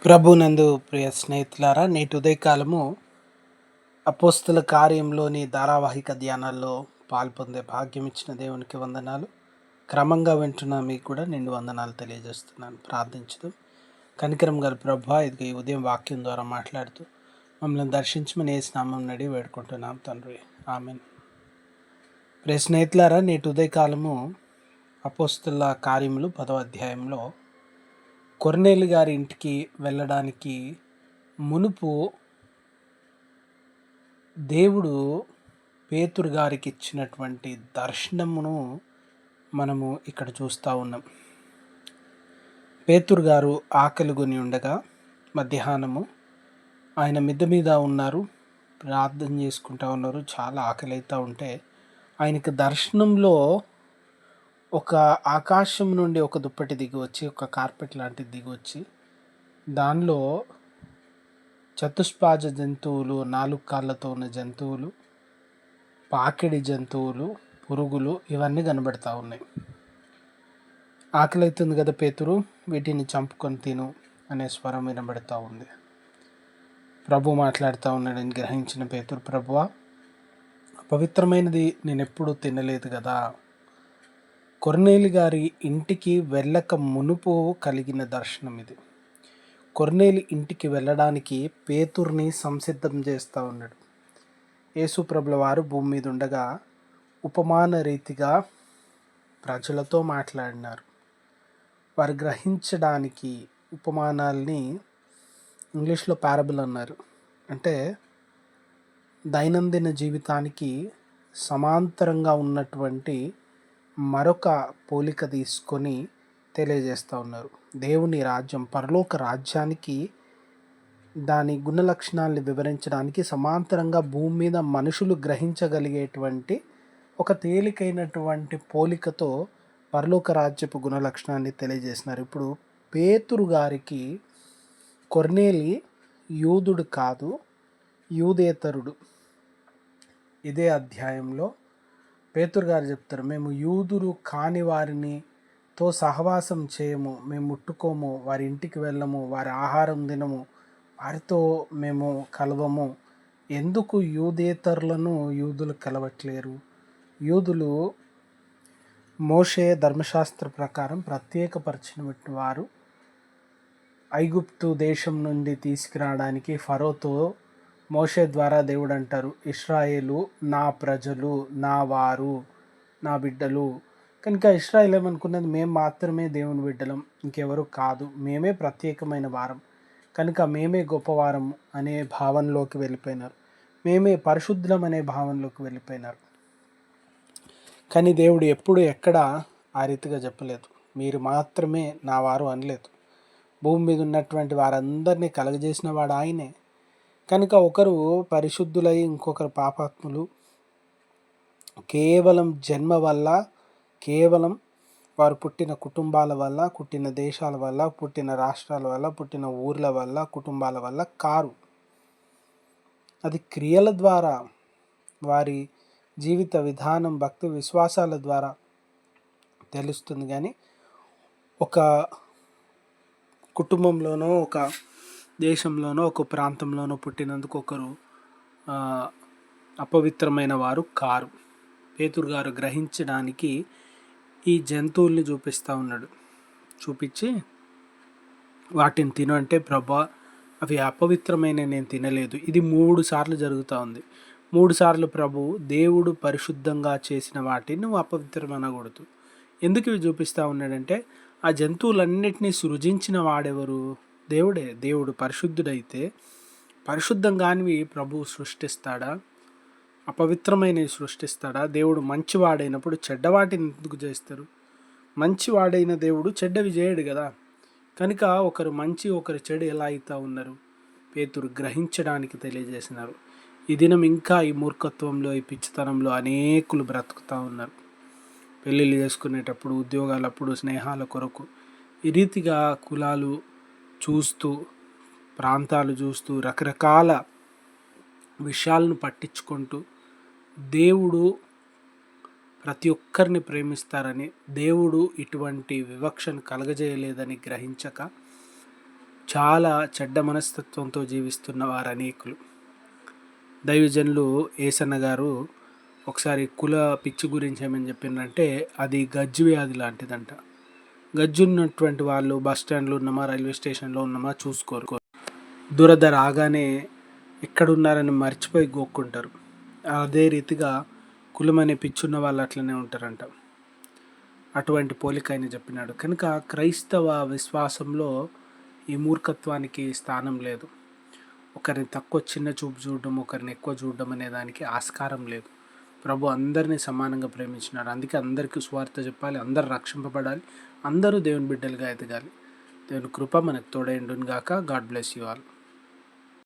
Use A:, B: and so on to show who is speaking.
A: ప్రభునందు ప్రియ స్నేహితులారా, నేటి ఉదయకాలము అపోస్తల కార్యంలోని ధారావాహిక ధ్యానాల్లో పాల్పొందే భాగ్యం ఇచ్చిన దేవునికి వందనాలు. క్రమంగా వింటున్న మీకు కూడా నిండు వందనాలు తెలియజేస్తున్నాను. ప్రార్థించదు కనికరం గల ప్రభువా, ఇది ఈ ఉదయం వాక్యం ద్వారా మాట్లాడుతూ మమ్మల్ని దర్శించమని యేసు నామం నడి వేడుకుంటున్నాం తండ్రి, ఆమేన్. ప్రియ స్నేహితులారా, నేటి ఉదయకాలము అపోస్తల కార్యములు 10వ అధ్యాయంలో కొర్నేలి గారి ఇంటికి వెళ్ళడానికి మునుపు దేవుడు పేతురు గారికి ఇచ్చినటువంటి దర్శనమును మనము ఇక్కడ చూస్తూ ఉన్నాం. పేతురు గారు ఆకలిగొని ఉండగా మధ్యాహ్నము ఆయన మిద్దె మీద ఉన్నారు, ప్రార్థన చేసుకుంటూ ఉన్నారు. చాలా ఆకలి అవుతూ ఉంటే ఆయనకు దర్శనంలో ఒక ఆకాశం నుండి ఒక దుప్పటి దిగి వచ్చి, ఒక కార్పెట్ లాంటిది దిగి వచ్చి, దానిలో చతుష్పాద జంతువులు, 4 కాళ్ళతో ఉన్న జంతువులు, పాకిడి జంతువులు, పురుగులు ఇవన్నీ కనబడతా ఉన్నాయి. ఆకలి అవుతుంది కదా పేతురు, వీటిని చంపుకొని తిను అనే స్వరం వినబడతా ఉంది. ప్రభు మాట్లాడుతూ ఉన్నాడని గ్రహించిన పేతురు, ప్రభువా, పవిత్రమైనది నేను ఎప్పుడూ తినలేదు కదా. కొర్నేలి గారి ఇంటికి వెళ్ళక మునుపు కలిగిన దర్శనం ఇది. కొర్నేలి ఇంటికి వెళ్ళడానికి పేతుర్ని సంసిద్ధం చేస్తూ ఉన్నాడు. యేసు ప్రభుల వారు భూమి మీద ఉండగా ఉపమాన రీతిగా ప్రజలతో మాట్లాడినారు. వారు గ్రహించడానికి ఉపమానాల్ని ఇంగ్లీష్లో పారబుల్ అన్నారు. అంటే దైనందిన జీవితానికి సమాంతరంగా ఉన్నటువంటి మరొక పోలిక తీసుకొని తెలియజేస్తూ ఉన్నారు. దేవుని రాజ్యం, పరలోక రాజ్యానికి దాని గుణ లక్షణాలను వివరించడానికి సమాంతరంగా భూమి మీద మనుషులు గ్రహించగలిగేటువంటి ఒక తేలికైనటువంటి పోలికతో పరలోక రాజ్యపు గుణ లక్షణాన్ని తెలియజేసినారు. ఇప్పుడు పేతురు గారికి కొర్నేలి యూదుడు కాదు, యూదేతరుడు. ఇదే అధ్యాయంలో పేతురు గారు చెప్తారు, మేము యూదులు కాని వారినితో సహవాసం చేయము, మేము ముట్టుకోము, వారి ఇంటికి వెళ్ళము, వారి ఆహారం తినము, వారితో మేము కలవము. ఎందుకు యూదేతరులను యూదులు కలవట్లేరు? యూదులు మోషే ధర్మశాస్త్ర ప్రకారం ప్రత్యేకపరిచిన వారు. ఐగుప్తు దేశం నుండి తీసుకురావడానికి ఫరోతో మోషే ద్వారా దేవుడు అంటారు, ఇశ్రాయేలు నా ప్రజలు, నా వారు, నా బిడ్డలు. కనుక ఇశ్రాయేల్ ఏమనుకున్నది, మేము మాత్రమే దేవుని బిడ్డలం, ఇంకెవరు కాదు, మేమే ప్రత్యేకమైన వారం, కనుక మేమే గొప్పవారం అనే భావనలోకి వెళ్ళిపోయినారు. మేమే పరిశుద్ధం అనే భావనలోకి వెళ్ళిపోయినారు. కానీ దేవుడు ఎప్పుడు ఎక్కడ ఆ రీతిగా చెప్పలేదు. మీరు మాత్రమే నా వారు అనలేదు. భూమి మీద ఉన్నటువంటి వారందరినీ కలగజేసిన వాడు ఆయనే. కనుక ఒకరు పరిశుద్ధులై ఇంకొకరు పాపాత్ములు. కేవలం జన్మ వల్ల, కేవలం వారు పుట్టిన కుటుంబాల వల్ల, పుట్టిన దేశాల వల్ల, పుట్టిన రాష్ట్రాల వల్ల, పుట్టిన ఊర్ల వల్ల, కుటుంబాల వల్ల కారు. అది క్రియల ద్వారా, వారి జీవిత విధానం, భక్తి విశ్వాసాల ద్వారా తెలుస్తుంది. కానీ ఒక కుటుంబంలోనో, ఒక దేశంలోనో, ఒక ప్రాంతంలోనో పుట్టినందుకు ఒకరు అపవిత్రమైన వారు కారు. పేతురు గారు గ్రహించడానికి ఈ జంతువుల్ని చూపిస్తూ ఉన్నాడు. చూపించి వాటిని తిను అంటే, ప్రభా అవి అపవిత్రమైన నేను తినలేదు. ఇది 3 సార్లు జరుగుతూ ఉంది. 3 సార్లు ప్రభు, దేవుడు పరిశుద్ధంగా చేసిన వాటిని నువ్వు అపవిత్రం అనకూడదు. ఎందుకు ఇవి చూపిస్తూ ఉన్నాడంటే, ఆ జంతువులన్నిటినీ సృజించిన వాడెవరు? దేవుడే. దేవుడు పరిశుద్ధుడైతే పరిశుద్ధంగానివి ప్రభు సృష్టిస్తాడా? అపవిత్రమైనవి సృష్టిస్తాడా? దేవుడు మంచివాడైనప్పుడు చెడ్డవాటిని ఎందుకు చేస్తారు? మంచివాడైన దేవుడు చెడ్డవి చేయడు కదా. కనుక ఒకరు మంచి, ఒకరు చెడు ఎలా అవుతా ఉన్నారు? పేతురు గ్రహించడానికి తెలియజేసినారు. ఈ దినం ఇంకా ఈ మూర్ఖత్వంలో, ఈ పిచ్చితనంలో అనేకులు బ్రతుకుతూ ఉన్నారు. పెళ్ళిళ్ళు చేసుకునేటప్పుడు, ఉద్యోగాలప్పుడు, స్నేహాల కొరకు ఈ రీతిగా కులాలు చూస్తూ, ప్రాంతాలు చూస్తూ, రకరకాల విషయాలను పట్టించుకుంటూ, దేవుడు ప్రతి ఒక్కరిని ప్రేమిస్తారని, దేవుడు ఇటువంటి వివక్షను కలగజేయలేదని గ్రహించక చాలా చెడ్డ మనస్తత్వంతో జీవిస్తున్న వారు అనేకులు. దైవజనులు ఏసన్న గారు ఒకసారి కుల పిచ్చి గురించి ఏమని చెప్పిందంటే, అది గజ్జి వ్యాధి లాంటిదంట. గజ్జి ఉన్నటువంటి వాళ్ళు బస్ స్టాండ్లో ఉన్నామా, రైల్వే స్టేషన్లో ఉన్నామా చూసుకోరు. దురద రాగానే ఎక్కడున్నారని మర్చిపోయి గోక్కుంటారు. అదే రీతిగా కులం అనే పిచ్చున్న వాళ్ళు అట్లనే ఉంటారంట. అటువంటి పోలిక ఆయన చెప్పినాడు. కనుక క్రైస్తవ విశ్వాసంలో ఈ మూర్ఖత్వానికి స్థానం లేదు. ఒకరిని తక్కువ చిన్న చూపు చూడడం, ఒకరిని ఎక్కువ చూడడం అనే దానికి ఆస్కారం లేదు. ప్రభు అందరినీ సమానంగా ప్రేమించినాడు. అందుకే అందరికీ సువార్త చెప్పాలి, అందరూ రక్షింపబడాలి, అందరూ దేవుని బిడ్డలుగా ఎదగాలి. దేవుని కృప మనకు తోడైండును గాక. God bless you all.